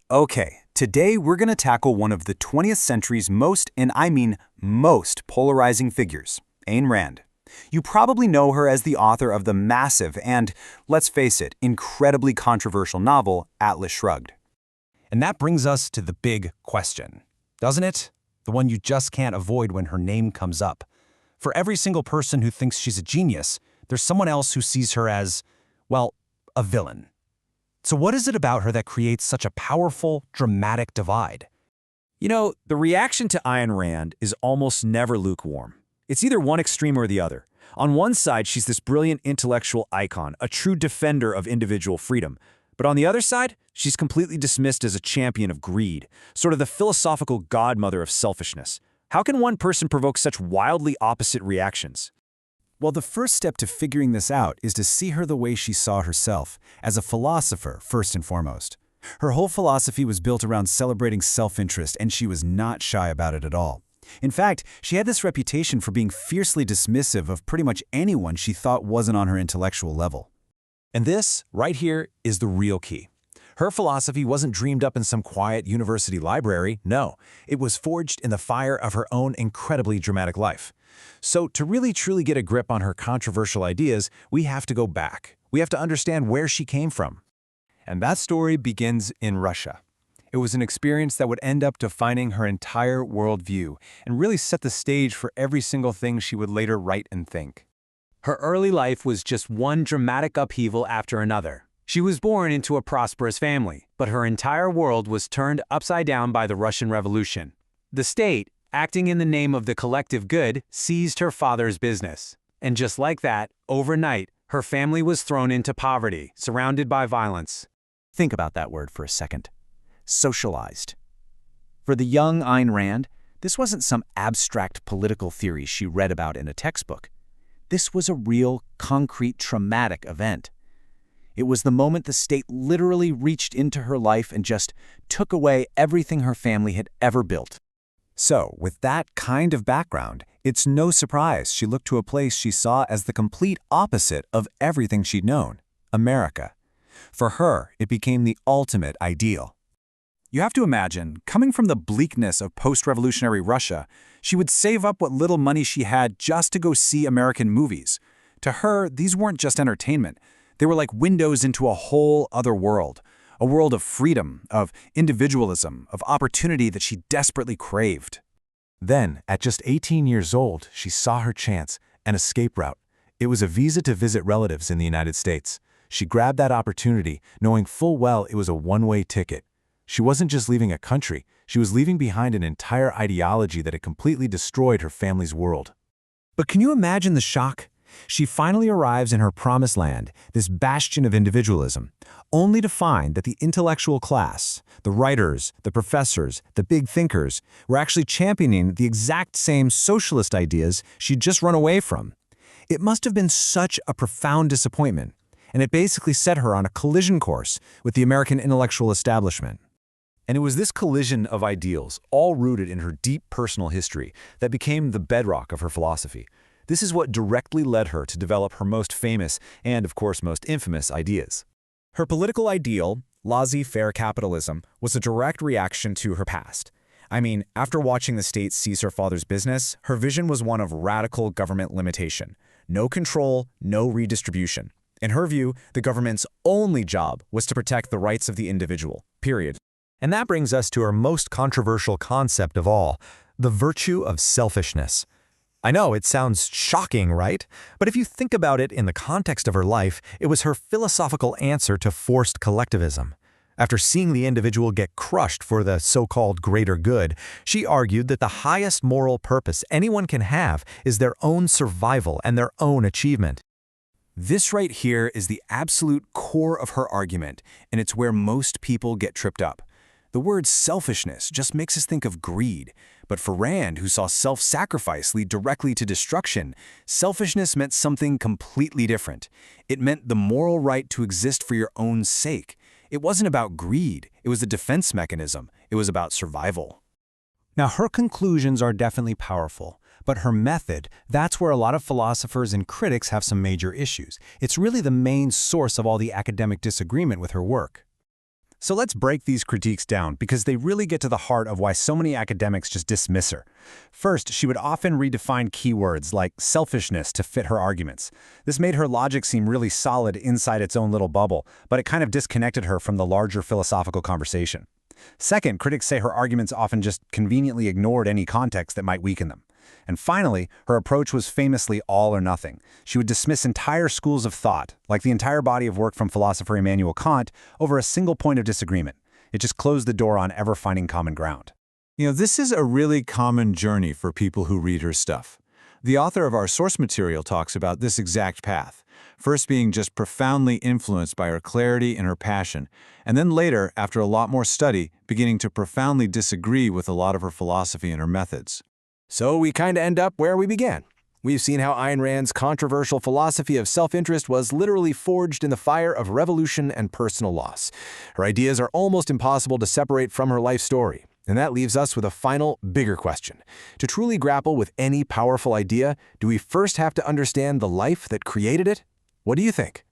Okay, today we're going to tackle one of the 20th century's most, and I mean most, polarizing figures, Ayn Rand. You probably know her as the author of the massive and, let's face it, incredibly controversial novel Atlas Shrugged. And that brings us to the big question, doesn't it? The one you just can't avoid when her name comes up. For every single person who thinks she's a genius, there's someone else who sees her as, well, a villain. So what is it about her that creates such a powerful, dramatic divide? You know, the reaction to Ayn Rand is almost never lukewarm. It's either one extreme or the other. On one side, she's this brilliant intellectual icon, a true defender of individual freedom. But on the other side, she's completely dismissed as a champion of greed, sort of the philosophical godmother of selfishness. How can one person provoke such wildly opposite reactions? Well, the first step to figuring this out is to see her the way she saw herself, as a philosopher first and foremost. Her whole philosophy was built around celebrating self-interest, and she was not shy about it at all. In fact, she had this reputation for being fiercely dismissive of pretty much anyone she thought wasn't on her intellectual level. And this, right here, is the real key. Her philosophy wasn't dreamed up in some quiet university library. No, it was forged in the fire of her own incredibly dramatic life. So to really truly get a grip on her controversial ideas, we have to go back. We have to understand where she came from. And that story begins in Russia. It was an experience that would end up defining her entire worldview and really set the stage for every single thing she would later write and think. Her early life was just one dramatic upheaval after another. She was born into a prosperous family, but her entire world was turned upside down by the Russian Revolution. The state, acting in the name of the collective good, seized her father's business. And just like that, overnight, her family was thrown into poverty, surrounded by violence. Think about that word for a second. Socialized. For the young Ayn Rand, this wasn't some abstract political theory she read about in a textbook. This was a real, concrete, traumatic event. It was the moment the state literally reached into her life and just took away everything her family had ever built. So, with that kind of background, it's no surprise she looked to a place she saw as the complete opposite of everything she'd known, America. For her, it became the ultimate ideal. You have to imagine, coming from the bleakness of post-revolutionary Russia, she would save up what little money she had just to go see American movies. To her, these weren't just entertainment. They were like windows into a whole other world, a world of freedom, of individualism, of opportunity that she desperately craved. Then, at just 18 years old, she saw her chance, an escape route. It was a visa to visit relatives in the United States. She grabbed that opportunity, knowing full well it was a one-way ticket. She wasn't just leaving a country, she was leaving behind an entire ideology that had completely destroyed her family's world. But can you imagine the shock? She finally arrives in her promised land, this bastion of individualism, only to find that the intellectual class, the writers, the professors, the big thinkers, were actually championing the exact same socialist ideas she'd just run away from. It must have been such a profound disappointment, and it basically set her on a collision course with the American intellectual establishment. And it was this collision of ideals, all rooted in her deep personal history, that became the bedrock of her philosophy. This is what directly led her to develop her most famous and, of course, most infamous ideas. Her political ideal, laissez-faire capitalism, was a direct reaction to her past. I mean, after watching the state seize her father's business, her vision was one of radical government limitation. No control, no redistribution. In her view, the government's only job was to protect the rights of the individual, period. And that brings us to our most controversial concept of all, the virtue of selfishness. I know it sounds shocking, right? But if you think about it in the context of her life, it was her philosophical answer to forced collectivism. After seeing the individual get crushed for the so-called greater good, she argued that the highest moral purpose anyone can have is their own survival and their own achievement. This right here is the absolute core of her argument, and it's where most people get tripped up. The word selfishness just makes us think of greed, but for Rand, who saw self-sacrifice lead directly to destruction, selfishness meant something completely different. It meant the moral right to exist for your own sake. It wasn't about greed, it was a defense mechanism. It was about survival. Now, her conclusions are definitely powerful, but her method, that's where a lot of philosophers and critics have some major issues. It's really the main source of all the academic disagreement with her work. So let's break these critiques down because they really get to the heart of why so many academics just dismiss her. First, she would often redefine keywords like selfishness to fit her arguments. This made her logic seem really solid inside its own little bubble, but it kind of disconnected her from the larger philosophical conversation. Second, critics say her arguments often just conveniently ignored any context that might weaken them. And finally, her approach was famously all or nothing. She would dismiss entire schools of thought, like the entire body of work from philosopher Immanuel Kant, over a single point of disagreement. It just closed the door on ever finding common ground. This is a really common journey for people who read her stuff. The author of our source material talks about this exact path, first being just profoundly influenced by her clarity and her passion, and then later, after a lot more study, beginning to profoundly disagree with a lot of her philosophy and her methods. So we kind of end up where we began. We've seen how Ayn Rand's controversial philosophy of self-interest was literally forged in the fire of revolution and personal loss. Her ideas are almost impossible to separate from her life story. And that leaves us with a final, bigger question. To truly grapple with any powerful idea, do we first have to understand the life that created it? What do you think?